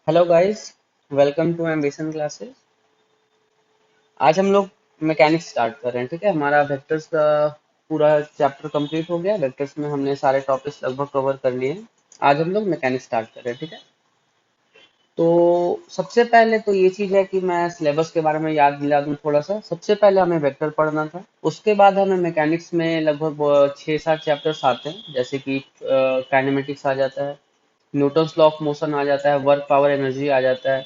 Hello guys, welcome to ambition classes. आज हम लोग मैकेनिक्स स्टार्ट कर रहे हैं। ठीक है, हमारा वेक्टर्स का पूरा चैप्टर कंप्लीट हो गया। वेक्टर्स में हमने सारे टॉपिक्स लगभग कवर कर लिए हैं। आज हम लोग मैकेनिक्स स्टार्ट कर रहे हैं। ठीक है, तो सबसे पहले तो ये चीज़ है कि मैं सिलेबस के बारे में याद दिला दूं थोड़ा सा। सबसे पहले हमें वेक्टर पढ़ना था, उसके बाद हमें मैकेनिक्स में लगभग 6-7 चैप्टर्स आते हैं, जैसे कि काइनेमेटिक्स आ जाता है, न्यूटन्स लॉ ऑफ मोशन आ जाता है, वर्क पावर एनर्जी आ जाता है,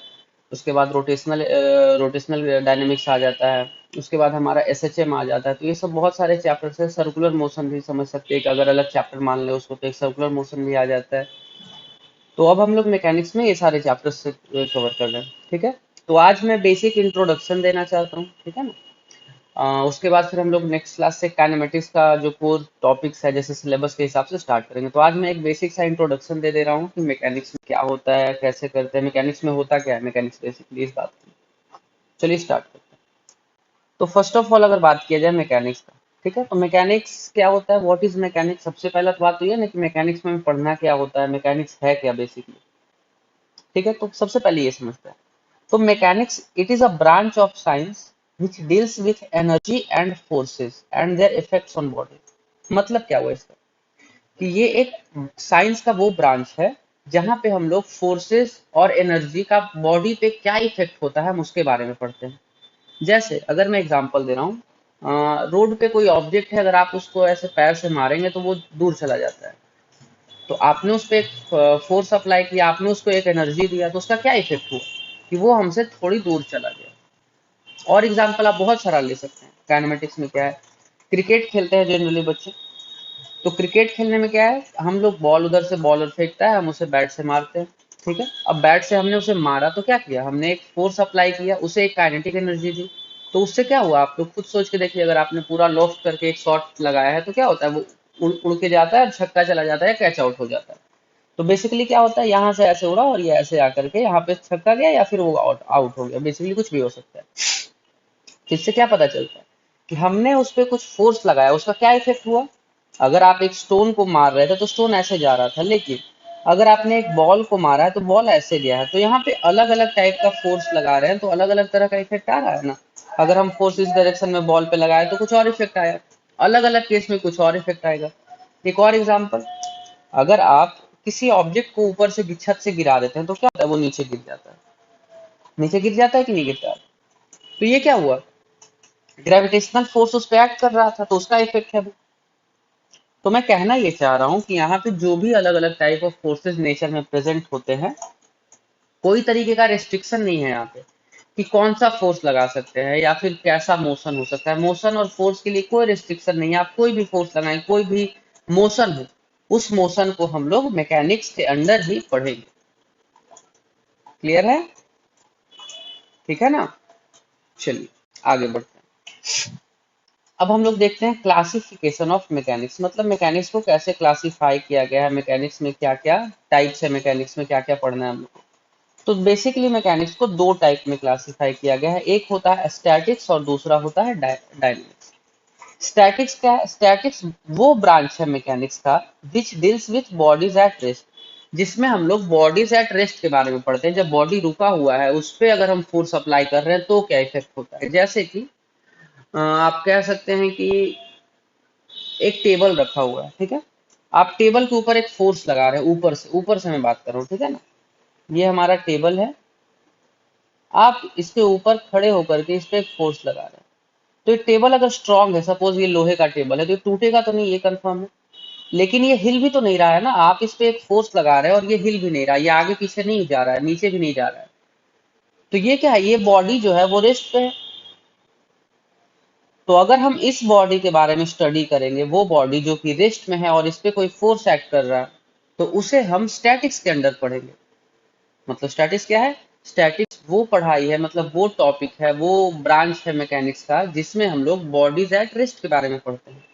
उसके बाद रोटेशनल डायनेमिक्स आ जाता है, उसके बाद हमारा एसएचएम आ जाता है। तो ये सब बहुत सारे चैप्टर्स है। सर्कुलर मोशन भी समझ सकते हैं, एक अगर अलग चैप्टर मान ले उसको तो एक सर्कुलर मोशन भी आ जाता है। तो अब हम लोग मैकेनिक्स में ये सारे चैप्टर्स से कवर कर रहे हैं। ठीक है, तो आज मैं बेसिक इंट्रोडक्शन देना चाहता हूँ। ठीक है ना। उसके बाद फिर हम लोग नेक्स्ट क्लास से काइनेमेटिक्स का जो कोर टॉपिक्स है जैसे सिलेबस के हिसाब से स्टार्ट करेंगे। तो आज मैं एक बेसिक सा इंट्रोडक्शन दे दे रहा हूँ कि मैकेनिक्स में क्या होता है, कैसे करते हैं, मैकेनिक्स में होता क्या है, मैकेनिक्स बेसिकली इस बात की। चलिए स्टार्ट करते हैं। तो फर्स्ट ऑफ ऑल अगर बात किया जाए मैकेनिक्स का, ठीक है, तो मैकेनिक्स क्या होता है, व्हाट इज मैकेनिक्स। सबसे पहला तो बात तो ये ना कि मैकेनिक्स में पढ़ना क्या होता है, मैकेनिक्स है क्या बेसिकली। ठीक है, तो सबसे पहले ये समझते हैं। तो mechanics it is a branch of science which deals with energy and forces and their effects on body। मतलब क्या हुआ इसका कि ये एक साइंस का वो ब्रांच है जहां पे हम लोग फोर्सेस और एनर्जी का बॉडी पे क्या इफेक्ट होता है हम उसके बारे में पढ़ते हैं। जैसे अगर मैं एग्जांपल दे रहा हूँ, रोड पे कोई ऑब्जेक्ट है, अगर आप उसको ऐसे पैर से मारेंगे तो वो दूर चला जाता है। तो आपने उस पर एक फोर्स अप्लाई किया, आपने उसको एक एनर्जी दिया, तो उसका क्या इफेक्ट हुआ कि वो हमसे थोड़ी दूर चला गया। और एग्जाम्पल आप बहुत सारा ले सकते हैं। काइनेमेटिक्स में क्या है, क्रिकेट खेलते हैं जनरली बच्चे। तो क्रिकेट खेलने में क्या है, हम लोग बॉल उधर से बॉलर फेंकता है, हम उसे बैट से मारते हैं। ठीक है, अब बैट से हमने उसे मारा तो क्या किया, हमने एक फोर्स अप्लाई किया, उसे एक काइनेटिक एनर्जी दी। तो उससे क्या हुआ, आप लोग खुद सोच के देखिए, अगर आपने पूरा लोफ्ट करके एक शॉट लगाया है तो क्या होता है, वो उड़ उड़ के जाता है, छक्का चला जाता है, कैच आउट हो जाता है। तो बेसिकली क्या होता है, यहाँ से ऐसे उड़ा और ये ऐसे आकर के यहाँ पे छक्का गया या फिर वो आउट आउट हो गया। बेसिकली कुछ भी हो सकता है। तो इससे क्या पता चलता है कि हमने उस पर कुछ फोर्स लगाया, उसका क्या इफेक्ट हुआ। अगर आप एक स्टोन को मार रहे थे तो स्टोन ऐसे जा रहा था, लेकिन अगर आपने एक बॉल को मारा है तो बॉल ऐसे गया है। तो यहाँ पे अलग अलग टाइप का फोर्स लगा रहे हैं तो अलग अलग तरह का इफेक्ट आ रहा है ना। अगर हम फोर्स इस डायरेक्शन में बॉल पे लगाए तो कुछ और इफेक्ट आया, अलग अलग केस में कुछ और इफेक्ट आएगा। एक और एग्जांपल, अगर आप किसी ऑब्जेक्ट को ऊपर से छत से गिरा देते हैं तो क्या होता है, वो नीचे गिर जाता है। नीचे गिर जाता है कि नहीं गिरता। तो ये क्या हुआ, ग्रेविटेशनल फोर्स उस पर एक्ट कर रहा था तो उसका इफेक्ट है वो। तो मैं कहना ये चाह रहा हूँ कि यहाँ पे जो भी अलग अलग टाइप ऑफ फोर्सेस नेचर में प्रेजेंट होते हैं, कोई तरीके का रेस्ट्रिक्शन नहीं है यहाँ पे कि कौन सा फोर्स लगा सकते हैं या फिर कैसा मोशन हो सकता है। मोशन और फोर्स के लिए कोई रेस्ट्रिक्शन नहीं है, आप कोई भी फोर्स लगाएं, कोई भी मोशन हो, उस मोशन को हम लोग मैकेनिक्स के अंदर ही पढ़ेंगे। क्लियर है, ठीक है ना। चलिए आगे बढ़ते हैं। अब हम लोग देखते हैं क्लासिफिकेशन ऑफ मैकेनिक्स, मतलब मैकेनिक्स को कैसे क्लासिफाई किया गया है, मैकेनिक्स में क्या क्या टाइप्स है, मैकेनिक्स में क्या क्या पढ़ना है हम लोग को। तो बेसिकली मैकेनिक्स को दो टाइप में क्लासिफाई किया गया है, एक होता है स्टैटिक्स और दूसरा होता है डायनेमिक्स। स्टैटिक्स क्या है, स्टैटिक्स वो ब्रांच है मैकेनिक्स का which deals with bodies at rest, जिसमें हम लोग बॉडीज एट रेस्ट के बारे में पढ़ते हैं। जब बॉडी रुका हुआ है उस पर अगर हम फोर्स अप्लाई कर रहे हैं तो क्या इफेक्ट होता है। जैसे कि आप कह सकते हैं कि एक टेबल रखा हुआ है, ठीक है, आप टेबल के ऊपर एक फोर्स लगा रहे हैं, ऊपर से मैं बात कर रहा हूँ, ठीक है ना। ये हमारा टेबल है, आप इसके ऊपर खड़े होकर के इस पे एक फोर्स लगा रहे हैं। तो ये टेबल अगर स्ट्रांग है, सपोज ये लोहे का टेबल है, तो ये टूटेगा तो नहीं, ये कंफर्म है। लेकिन ये हिल भी तो नहीं रहा है ना, आप इस पे एक फोर्स लगा रहे हैं और ये हिल भी नहीं रहा, ये आगे पीछे नहीं जा रहा है, नीचे भी नहीं जा रहा है। तो ये क्या है, ये बॉडी जो है वो रेस्ट पे है। तो अगर हम इस बॉडी के बारे में स्टडी करेंगे, वो बॉडी जो कि रेस्ट में है और इस पे कोई फोर्स एक्ट कर रहा है, तो उसे हम स्टैटिक्स के अंदर पढ़ेंगे। मतलब स्टैटिक्स क्या है, स्टैटिक्स वो पढ़ाई है, मतलब वो टॉपिक है, वो ब्रांच है मैकेनिक्स का जिसमें हम लोग बॉडीज एट रेस्ट के बारे में पढ़ते हैं।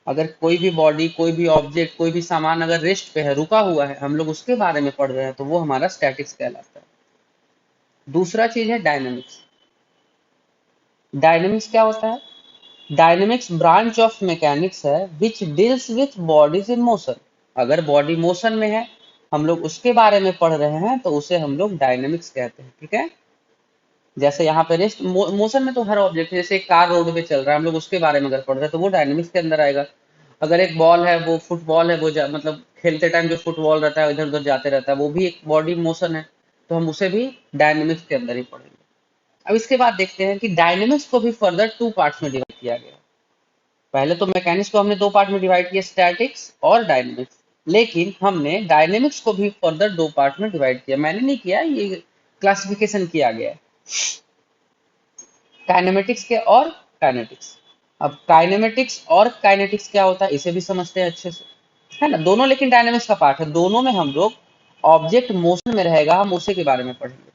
अगर कोई भी बॉडी, कोई भी ऑब्जेक्ट, कोई भी सामान अगर रेस्ट पे है, रुका हुआ है, हम लोग उसके बारे में पढ़ रहे हैं, तो वो हमारा स्टैटिक्स कहलाता है। दूसरा चीज है डायनेमिक्स। डायनेमिक्स क्या होता है, डायनेमिक्स ब्रांच ऑफ मैकेनिक्स है which deals with bodies in motion. अगर बॉडी मोशन में है, हम लोग उसके बारे में पढ़ रहे हैं तो उसे हम लोग डायनेमिक्स कहते हैं। ठीक है, जैसे यहाँ पे रेस्ट मोशन में तो हर ऑब्जेक्ट, जैसे एक कार रोड पे चल रहा है, हम लोग उसके बारे में अगर पढ़ रहे हैं तो वो डायनेमिक्स के अंदर आएगा। अगर एक बॉल है, वो फुटबॉल है, वो मतलब खेलते टाइम जो फुटबॉल रहता है इधर उधर जाते रहता है, वो भी एक बॉडी मोशन है, तो हम उसे भी डायनेमिक्स के अंदर ही पढ़ेंगे। अब इसके बाद देखते हैं कि डायनेमिक्स को भी फर्दर 2 पार्ट्स में डिवाइड किया गया। पहले तो मैकेनिक्स को हमने 2 पार्ट में डिवाइड किया, स्टैटिक्स और डायनेमिक्स, लेकिन हमने डायनेमिक्स को भी फर्दर 2 पार्ट में डिवाइड किया। मैंने नहीं किया, ये क्लासिफिकेशन किया गया है, काइनेमेटिक्स के और काइनेटिक्स। अब काइनेमेटिक्स और काइनेटिक्स क्या होता है इसे भी समझते हैं अच्छे से, है ना। दोनों लेकिन डायनेमिक्स का पार्ट है, दोनों में हम लोग ऑब्जेक्ट मोशन में रहेगा हम उसी के बारे में पढ़ेंगे।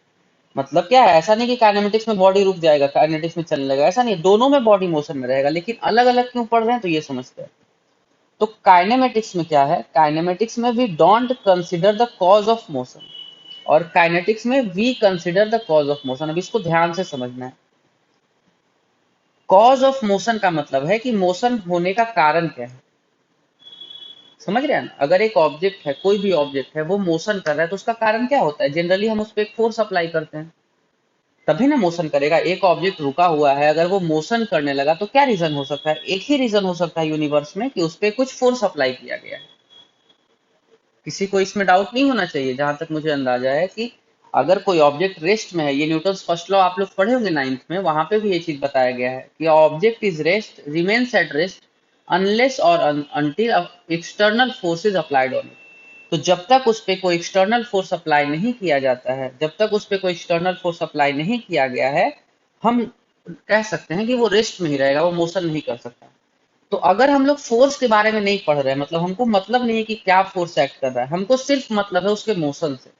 मतलब क्या है, ऐसा नहीं कि काइनेमेटिक्स में बॉडी रुक जाएगा, काइनेटिक्स में चलने लगेगा, ऐसा नहीं, दोनों में बॉडी मोशन में रहेगा, लेकिन अलग अलग क्यों पढ़ रहे हैं तो ये समझते हैं। तो काइनेमेटिक्स में क्या है, काइनेमेटिक्स में we don't consider the cause of motion, और काइनेटिक्स में we consider the cause of motion. अब इसको ध्यान से समझना है। कॉज ऑफ मोशन का मतलब है कि मोशन होने का कारण क्या है, समझ रहे हैं ना। अगर एक ऑब्जेक्ट है, कोई भी ऑब्जेक्ट है, वो मोशन कर रहा है तो उसका कारण क्या होता है, जनरली हम उस पर एक फोर्स अप्लाई करते हैं, तभी ना मोशन करेगा। एक ऑब्जेक्ट रुका हुआ है, अगर वो मोशन करने लगा तो क्या रीजन हो सकता है, एक ही रीजन हो सकता है यूनिवर्स में कि उस पर कुछ फोर्स अप्लाई किया गया है। किसी को इसमें डाउट नहीं होना चाहिए। जहां तक मुझे अंदाजा है कि अगर कोई ऑब्जेक्ट रेस्ट में है, ये न्यूटन फर्स्ट लॉ आप लोग पढ़े होंगे 9th में, वहां पे भी ये चीज बताया गया है कि object is rest remains at rest unless और until external force is applied on it. तो जब तक उस पर कोई एक्सटर्नल फोर्स अप्लाई नहीं किया जाता है, जब तक उस पर कोई एक्सटर्नल फोर्स अप्लाई नहीं किया गया है, हम कह सकते हैं कि वो रेस्ट में ही रहेगा, वो मोशन नहीं कर सकता। तो अगर हम लोग फोर्स के बारे में नहीं पढ़ रहे हैं, मतलब हमको मतलब नहीं है कि क्या फोर्स एक्ट कर रहा है, हमको सिर्फ मतलब है उसके मोशन से,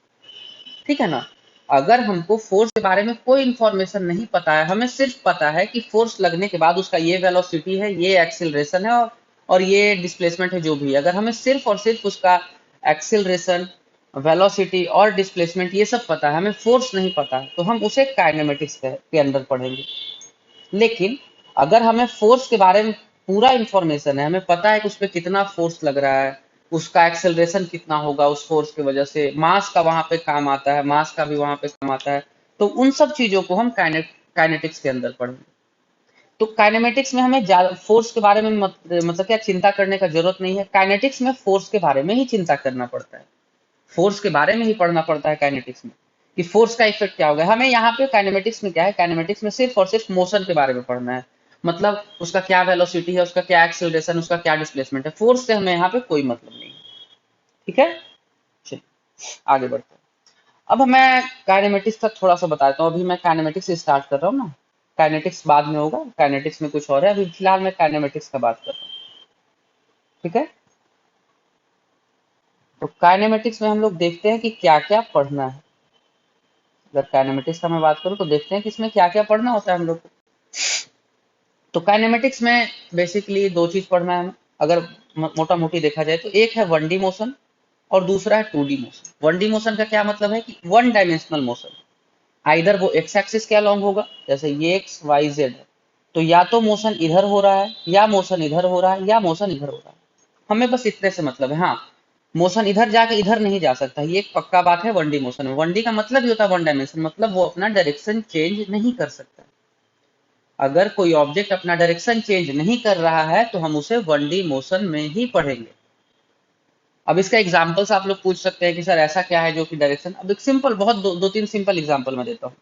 ठीक है ना। अगर हमको फोर्स के बारे में कोई इंफॉर्मेशन नहीं पता है, हमें सिर्फ पता है कि फोर्स लगने के बाद उसका ये वेलोसिटी है, ये एक्सिलरेशन है, और ये डिस्प्लेसमेंट है, जो भी है, अगर हमें सिर्फ और सिर्फ उसका एक्सिलरेशन, वेलोसिटी और डिस्प्लेसमेंट ये सब पता है, हमें फोर्स नहीं पता, तो हम उसे काइनेमेटिक्स के अंदर पढ़ेंगे। लेकिन अगर हमें फोर्स के बारे में पूरा इंफॉर्मेशन है, हमें पता है कि उस पर कितना फोर्स लग रहा है, उसका एक्सेलरेशन कितना होगा उस फोर्स की वजह से, मास का वहां पे काम आता है, मास का भी वहां पे काम आता है, तो उन सब चीजों को हम काइनेटिक्स के अंदर पढ़ेंगे। तो काइनेमेटिक्स में हमें फोर्स के बारे में मतलब क्या चिंता करने का जरूरत नहीं है। काइनेटिक्स में फोर्स के बारे में ही चिंता करना पड़ता है, फोर्स के बारे में ही पढ़ना पड़ता है काइनेटिक्स में, कि फोर्स का इफेक्ट क्या होगा। हमें यहाँ पे काइनेमेटिक्स में क्या है, काइनेमेटिक्स में सिर्फ और सिर्फ मोशन के बारे में पढ़ना है, मतलब उसका क्या वेलोसिटी है, उसका क्या एक्सेलरेशन, उसका क्या डिस्प्लेसमेंट है। फोर्स से हमें यहाँ पे कोई मतलब नहीं है, ठीक है। चलिए आगे बढ़ते हैं। अब मैं काइनेमेटिक्स का थोड़ा सा बताता हूँ। अभी मैं काइनेमेटिक्स से स्टार्ट कर रहा हूँ ना, काइनेटिक्स बाद में होगा, काइनेटिक्स में कुछ और है, अभी फिलहाल मैं काइनेमेटिक्स का बात कर रहा हूँ, ठीक है। तो काइनेमेटिक्स में हम लोग देखते हैं कि क्या क्या पढ़ना है। अगर काइनेमेटिक्स का मैं बात करूँ तो देखते हैं कि इसमें क्या क्या पढ़ना होता है हम लोग को। तो काइनेमेटिक्स में बेसिकली दो चीज पढ़ना है हमें। अगर मोटा मोटी देखा जाए तो एक है 1D मोशन और दूसरा है 2D मोशन। 1D मोशन का क्या मतलब है कि वन डायमेंशनल मोशन, आइदर वो एक्स एक्सिस के अलोंग होगा, जैसे ये एक्स वाई जेड है, तो या तो मोशन इधर हो रहा है, या मोशन इधर हो रहा है, या मोशन इधर हो रहा है, हमें बस इतने से मतलब है। हाँ, मोशन इधर जाके इधर नहीं जा सकता, ये एक पक्का बात है 1D मोशन में। 1D का मतलब ही होता है वन डायमेंशन, मतलब वो अपना डायरेक्शन चेंज नहीं कर सकता। अगर कोई ऑब्जेक्ट अपना डायरेक्शन चेंज नहीं कर रहा है तो हम उसे 1D मोशन में ही पढ़ेंगे। अब इसका एग्जांपल्स आप लोग पूछ सकते हैं कि सर ऐसा क्या है जो कि डायरेक्शन, अब एक सिंपल बहुत दो तीन सिंपल एग्जांपल मैं देता हूँ।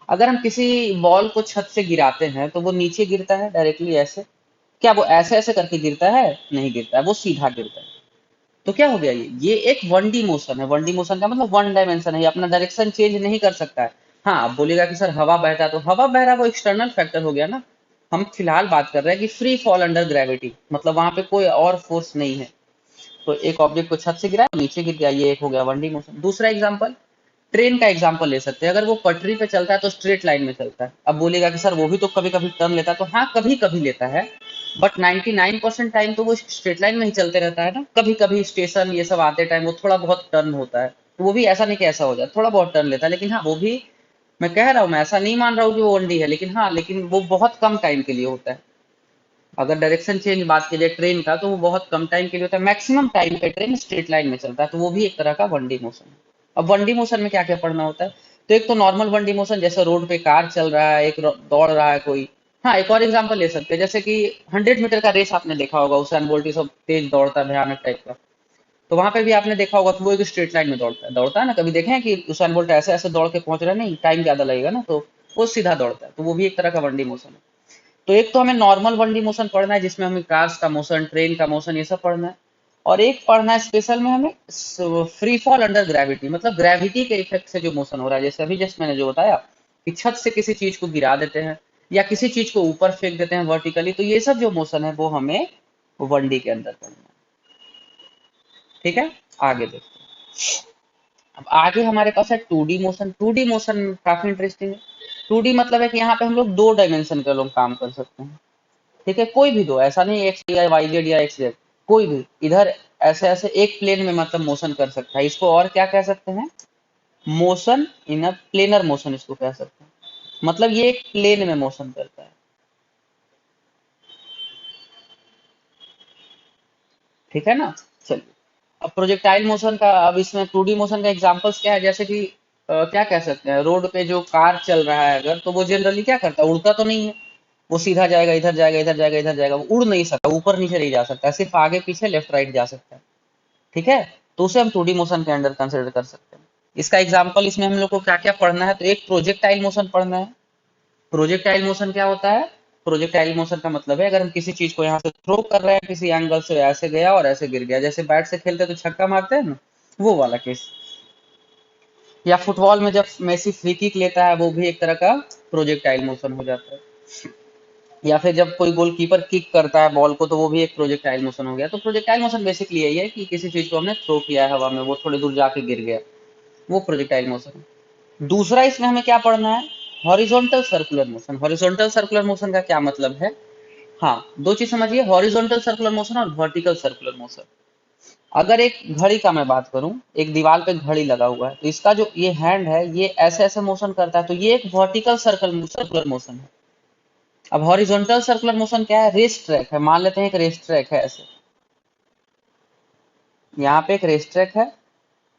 अगर हम किसी बॉल को छत से गिराते हैं तो वो नीचे गिरता है डायरेक्टली ऐसे, क्या वो ऐसे ऐसे करके गिरता है, नहीं गिरता है, वो सीधा गिरता है। तो क्या हो गया, ये एक 1D मोशन है। 1D मोशन का मतलब वन डायमेंशन है, ये अपना डायरेक्शन चेंज नहीं कर सकता है। हाँ, आप बोलेगा कि सर हवा बहता है, तो हवा बह रहा है वो एक्सटर्नल फैक्टर हो गया ना। हम फिलहाल बात कर रहे हैं कि फ्री फॉल अंडर ग्रेविटी, मतलब वहां पे कोई और फोर्स नहीं है। तो एक ऑब्जेक्ट को छत से गिरा, नीचे गिर गया, ये एक हो गया 1D मोशन। दूसरा एग्जांपल, ट्रेन का एग्जांपल ले सकते हैं। अगर वो पटरी पे चलता है तो स्ट्रेट लाइन में चलता है। अब बोलेगा कि सर वो भी तो कभी कभी टर्न लेता है, तो हाँ कभी कभी लेता है, बट 99% टाइम तो वो स्ट्रेट लाइन में ही चलते रहता है ना। कभी कभी स्टेशन ये सब आते टाइम वो थोड़ा बहुत टर्न होता है, तो वो भी ऐसा नहीं कि ऐसा हो जाए, थोड़ा बहुत टर्न लेता है। लेकिन हाँ वो भी, मैं कह रहा हूँ, मैं ऐसा नहीं मान रहा हूँ कि वो 1D है, लेकिन हाँ, लेकिन वो बहुत कम टाइम के लिए होता है। अगर डायरेक्शन चेंज बात की जाए ट्रेन का, तो वो बहुत कम टाइम के लिए होता है, मैक्सिमम टाइम पे ट्रेन स्ट्रेट लाइन में चलता है, तो वो भी एक तरह का वन डी मोशन है। अब वन डी मोशन में क्या क्या पढ़ना होता है, तो एक तो नॉर्मल वन डी मोशन, जैसे रोड पे कार चल रहा है, एक दौड़ रहा है कोई। हाँ, एक और एग्जांपल ले सकते हैं, जैसे कि 100 मीटर का रेस आपने देखा होगा, उसेन बोल्ट ये सब तेज दौड़ता है, भयानक टाइप का। तो वहां पे भी आपने देखा होगा कि वो एक स्ट्रेट लाइन में दौड़ता है ना, कभी देखे हैं कि उसेन बोल्ट ऐसे ऐसे दौड़ के पहुंच रहा है, नहीं, टाइम ज्यादा लगेगा ना, तो वो सीधा दौड़ता है, तो वो भी एक तरह का वन डी मोशन है। तो एक तो हमें नॉर्मल वन डी मोशन पढ़ना है, जिसमें हमें कार्स का मोशन, ट्रेन का मोशन, ये सब पढ़ना है। और एक पढ़ना है स्पेशल में हमें, फ्री फॉल अंडर ग्रेविटी, मतलब ग्रेविटी के इफेक्ट से जो मोशन हो रहा है, जैसे अभी जस्ट मैंने जो बताया कि छत से किसी चीज को गिरा देते हैं या किसी चीज को ऊपर फेंक देते हैं वर्टिकली, तो ये सब जो मोशन है वो हमें वन डी के अंदर पढ़ना है। ठीक है, आगे देखते हैं। अब आगे हमारे पास है two D motion. Two D motion काफी इंटरेस्टिंग है। टू डी मतलब है कि यहाँ पे हम लोग दो डायमेंशन के लोग काम कर सकते हैं। ठीक है, कोई भी दो, ऐसा नहीं एक्स या वाई जेड या एक्स जेड, कोई भी इधर ऐसे ऐसे एक प्लेन में मतलब मोशन कर सकता है। इसको और क्या कह सकते हैं, motion in a planar motion इसको कह सकते हैं, मतलब ये एक प्लेन में मोशन करता है। ठीक है ना। चलिए, अब प्रोजेक्टाइल मोशन का, अब इसमें टू डी मोशन का एग्जांपल्स क्या है, जैसे कि क्या कह सकते हैं, रोड पे जो कार चल रहा है अगर, तो वो जनरली क्या करता है, उड़ता तो नहीं है, वो सीधा जाएगा, इधर जाएगा, इधर जाएगा, इधर जाएगा, वो उड़ नहीं सकता, ऊपर नीचे नहीं जा सकता, सिर्फ आगे पीछे लेफ्ट राइट जा सकता है। ठीक है, तो उसे हम टू डी मोशन के अंडर कंसिडर कर सकते हैं। इसका एग्जाम्पल इसमें हम लोग को क्या क्या पढ़ना है, तो एक प्रोजेक्टाइल मोशन पढ़ना है। प्रोजेक्टाइल मोशन क्या होता है, प्रोजेक्टाइल मोशन का मतलब है, अगर हम किसी चीज को यहाँ से थ्रो कर रहे हैं किसी एंगल से, ऐसे गया और ऐसे गिर गया, जैसे बैट से खेलते तो छक्का मारते हैं ना, वो वाला केस। या फुटबॉल में जब मेसी फ्री किक लेता है, वो भी एक तरह का प्रोजेक्टाइल मोशन हो जाता है। या फिर जब कोई गोलकीपर किक करता है बॉल को, तो वो भी एक प्रोजेक्टाइल मोशन हो गया। तो प्रोजेक्टाइल मोशन बेसिकली यही है कि किसी चीज को हमने थ्रो किया है हवा में, वो थोड़ी दूर जाके गिर गया, वो प्रोजेक्टाइल मोशन है। दूसरा इसमें हमें क्या पढ़ना है, horizontal circular motion. Horizontal circular motion का क्या मतलब है, हाँ, दो चीज समझिए, हॉरिजॉन्टल सर्कुलर मोशन और वर्टिकल सर्कुलर मोशन। अगर एक घड़ी का मैं बात करूं, एक दीवार पे घड़ी लगा हुआ है, तो इसका जो ये हैंड है, ये ऐसे ऐसे मोशन करता है, तो ये एक वर्टिकल सर्कुलर मोशन है। अब हॉरिजॉन्टल सर्कुलर मोशन क्या है, रेस ट्रैक है, मान लेते हैं एक रेस ट्रैक है ऐसे, यहाँ पे एक रेस ट्रैक है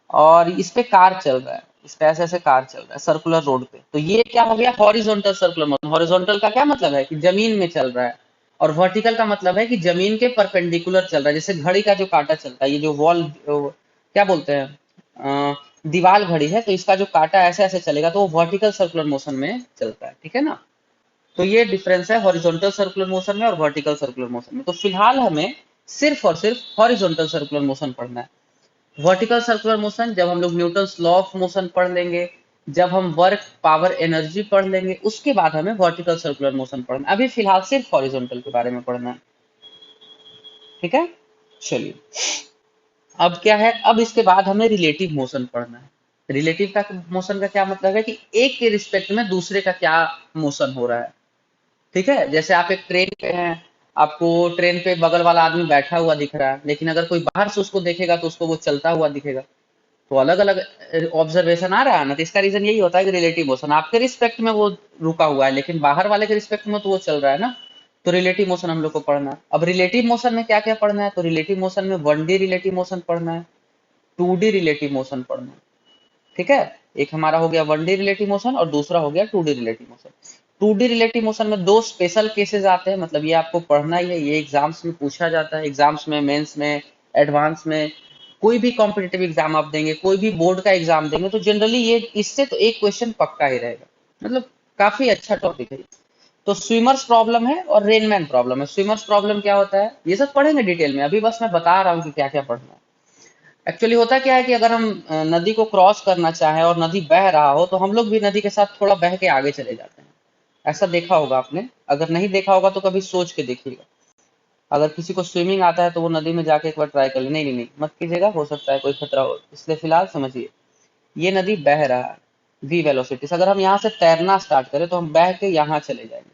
और इस पे कार चल रहा है, इस पे ऐसे ऐसे कार चल रहा है सर्कुलर रोड पे, तो ये क्या हो गया, हॉरिजॉन्टल सर्कुलर मोशन। हॉरिजॉन्टल का क्या मतलब है कि जमीन में चल रहा है, और वर्टिकल का मतलब है कि जमीन के परपेंडिकुलर चल रहा है, जैसे घड़ी का जो कांटा चलता है, ये जो वॉल क्या बोलते हैं, दीवार घड़ी है, तो इसका जो कांटा ऐसे ऐसे चलेगा, तो वो वर्टिकल सर्कुलर मोशन में चलता है। ठीक है ना। तो ये डिफरेंस है हॉरिजॉन्टल सर्कुलर मोशन में और वर्टिकल सर्कुलर मोशन में। तो फिलहाल हमें सिर्फ और सिर्फ हॉरिजॉन्टल सर्कुलर मोशन पढ़ना है। वर्टिकल सर्कुलर मोशन जब हम लोग न्यूटन्स लॉ ऑफ मोशन पढ़ लेंगे, जब हम वर्क पावर एनर्जी पढ़ लेंगे, उसके बाद हमें वर्टिकल सर्कुलर मोशन पढ़ना है। अभी फिलहाल सिर्फ हॉरिजॉन्टल के बारे में पढ़ना है। ठीक है, चलिए, अब क्या है, अब इसके बाद हमें रिलेटिव मोशन पढ़ना है। रिलेटिव का मोशन का क्या मतलब है कि एक के रिस्पेक्ट में दूसरे का क्या मोशन हो रहा है। ठीक है, जैसे आप एक ट्रेन पे हैं, आपको ट्रेन पे बगल वाला आदमी बैठा हुआ दिख रहा है, लेकिन अगर कोई बाहर से उसको देखेगा तो उसको वो चलता हुआ दिखेगा, तो अलग अलग ऑब्जर्वेशन आ रहा है ना। तो इसका रीजन यही होता है कि रिलेटिव मोशन, आपके रिस्पेक्ट में वो रुका हुआ है, लेकिन बाहर वाले के रिस्पेक्ट में तो वो चल रहा है ना। तो रिलेटिव मोशन हम लोग को पढ़ना है। अब रिलेटिव मोशन में क्या क्या पढ़ना है, तो रिलेटिव मोशन में वन डी रिलेटिव मोशन पढ़ना है, टू डी रिलेटिव मोशन पढ़ना है। ठीक है, एक हमारा हो गया वन डी रिलेटिव मोशन और दूसरा हो गया two D relative motion. Two D relative motion में दो स्पेशल केसेस आते हैं, मतलब ये आपको पढ़ना ही है, ये एग्जाम्स में पूछा जाता है, एग्जाम्स में, मेंस में, एडवांस में, कोई भी कॉम्पिटेटिव एग्जाम आप देंगे, कोई भी बोर्ड का एग्जाम देंगे, तो जनरली ये इससे तो एक क्वेश्चन पक्का ही रहेगा, मतलब काफी अच्छा टॉपिक है। तो स्विमर्स प्रॉब्लम है और रेनमैन प्रॉब्लम है। स्विमर्स प्रॉब्लम क्या होता है, ये सब पढ़ेंगे डिटेल में, अभी बस मैं बता रहा हूँ कि क्या क्या पढ़ना है। एक्चुअली होता क्या है कि अगर हम नदी को क्रॉस करना चाहें और नदी बह रहा हो, तो हम लोग भी नदी के साथ थोड़ा बह के आगे चले जाते हैं। ऐसा देखा होगा आपने, अगर नहीं देखा होगा तो कभी सोच के देखिएगा। अगर किसी को स्विमिंग आता है तो वो नदी में जाके एक बार ट्राई कर ले, नहीं नहीं नहीं मत कीजिएगा, हो सकता है कोई खतरा हो, इसलिए फिलहाल समझिए, ये नदी बह रहा है v वेलोसिटी से, अगर हम यहाँ से तैरना स्टार्ट करें तो हम बह के यहाँ चले जाएंगे,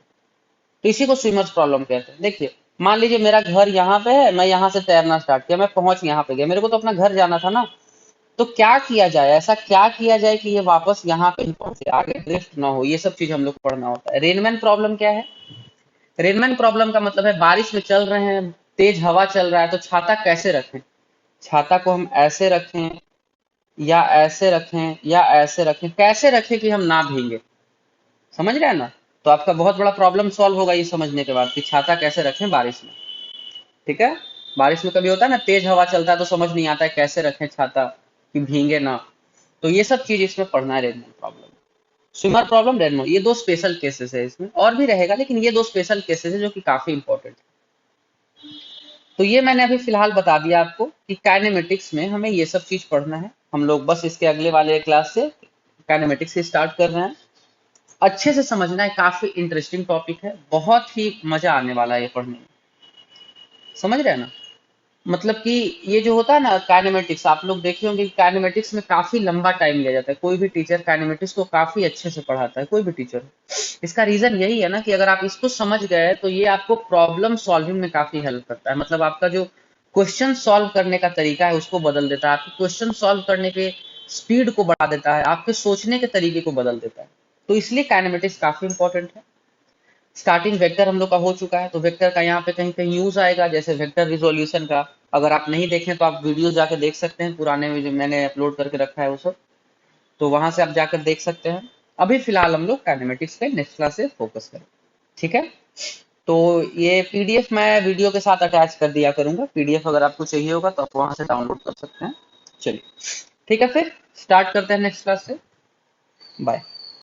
तो इसी को स्विमर्स प्रॉब्लम कहते हैं। देखिए, मान लीजिए मेरा घर यहाँ पे है, मैं यहाँ से तैरना स्टार्ट किया, मैं पहुंच यहाँ पे गया, मेरे को तो अपना घर जाना था ना, तो क्या किया जाए, ऐसा क्या किया जाए कि ये वापस यहाँ पे ही पहुंचे, आगे ड्रिफ्ट ना हो, ये सब चीज हम लोग को पढ़ना होता है। रेनमैन प्रॉब्लम क्या है, रेनमैन प्रॉब्लम का मतलब है बारिश में चल रहे हैं, तेज हवा चल रहा है, तो छाता कैसे रखें? छाता को हम ऐसे रखें या ऐसे रखें या ऐसे रखें, कैसे रखें कि हम ना भीगे? समझ रहे हैं ना? तो आपका बहुत बड़ा प्रॉब्लम सॉल्व होगा ये समझने के बाद कि छाता कैसे रखें बारिश में। ठीक है? बारिश में कभी होता है ना, तेज हवा चलता है तो समझ नहीं आता है कैसे रखें छाता कि भीगे ना। तो ये सब चीज इसमें पढ़ना है रेनमैन प्रॉब्लम। स्विमर प्रॉब्लम, रेनमो, ये दो स्पेशल केसेस है, इसमें और भी रहेगा लेकिन ये दो स्पेशल केसेस है जो कि काफी इंपॉर्टेंट है। तो ये मैंने अभी फिलहाल बता दिया आपको कि काइनेमेटिक्स में हमें ये सब चीज पढ़ना है। हम लोग बस इसके अगले वाले क्लास से काइनेमेटिक्स से स्टार्ट कर रहे हैं। अच्छे से समझना है, काफी इंटरेस्टिंग टॉपिक है, बहुत ही मजा आने वाला है ये पढ़ने में। समझ रहे हैं ना? मतलब कि ये जो होता है ना काइनेमेटिक्स, आप लोग देखे होंगे कि काइनेमेटिक्स में काफी लंबा टाइम लिया जाता है। कोई भी टीचर काइनेमेटिक्स को काफी अच्छे से पढ़ाता है, कोई भी टीचर। इसका रीजन यही है ना कि अगर आप इसको समझ गए तो ये आपको प्रॉब्लम सॉल्विंग में काफी हेल्प करता है। मतलब आपका जो क्वेश्चन सॉल्व करने का तरीका है उसको बदल देता है, आपके क्वेश्चन सॉल्व करने के स्पीड को बढ़ा देता है, आपके सोचने के तरीके को बदल देता है। तो इसलिए काइनेमेटिक्स काफी इंपॉर्टेंट है। स्टार्टिंग वेक्टर हम लोग का हो चुका है, तो वेक्टर का यहाँ पे कहीं कहीं यूज आएगा, जैसे वेक्टर रिजोल्यूशन का। अगर आप नहीं देखें तो आप वीडियो जाके देख सकते हैं, पुराने में जो मैंने अपलोड करके रखा है वो सब, तो वहां से आप जाकर देख सकते हैं। अभी फिलहाल हम लोग काइनेमेटिक्स पे नेक्स्ट क्लास से फोकस करें। ठीक है? तो ये पीडीएफ मैं वीडियो के साथ अटैच कर दिया करूंगा, पीडीएफ अगर आपको चाहिए होगा तो आप वहां से डाउनलोड कर सकते हैं। चलिए, ठीक है, फिर स्टार्ट करते हैं नेक्स्ट क्लास से। बाय।